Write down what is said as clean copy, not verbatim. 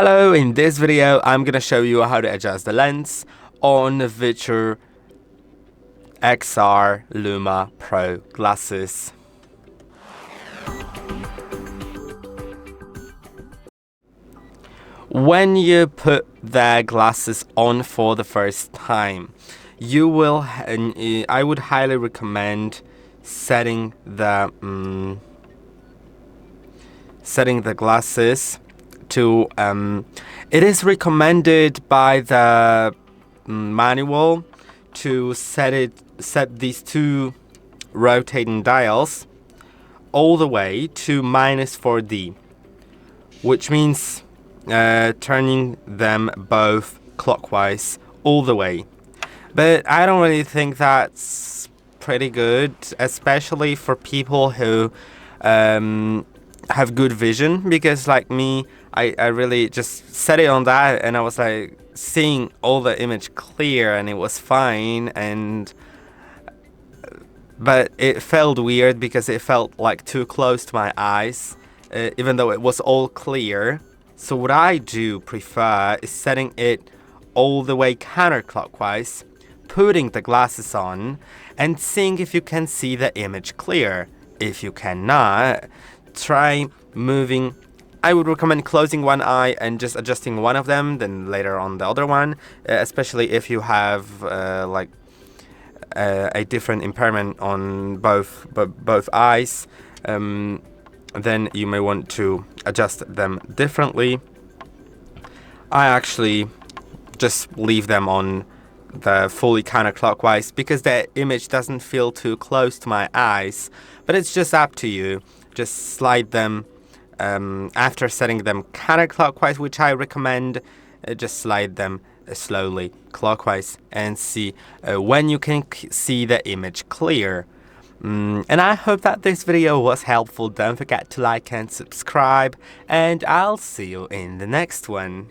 Hello, in this video I'm gonna show you how to adjust the lens on the VITURE XR Luma Pro glasses. When you put the glasses on for the first time, I would highly recommend setting the glasses to it is recommended by the manual to set these two rotating dials all the way to -4D, which means turning them both clockwise all the way. But I don't really think that's pretty good, especially for people who have good vision, because like me, I really just set it on that and I was like seeing all the image clear and it was fine, but it felt weird because it felt like too close to my eyes, even though it was all clear. So what I do prefer is setting it all the way counterclockwise, putting the glasses on and seeing if you can see the image clear. If you cannot, try moving. I would recommend closing one eye and just adjusting one of them, then later on the other one, especially if you have a different impairment on both eyes. Then you may want to adjust them differently. I actually just leave them on the fully counterclockwise because the image doesn't feel too close to my eyes, but it's just up to you. Just slide them after setting them counterclockwise, which I recommend. Just slide them slowly clockwise and see when you can see the image clear. And I hope that this video was helpful. Don't forget to like and subscribe, and I'll see you in the next one.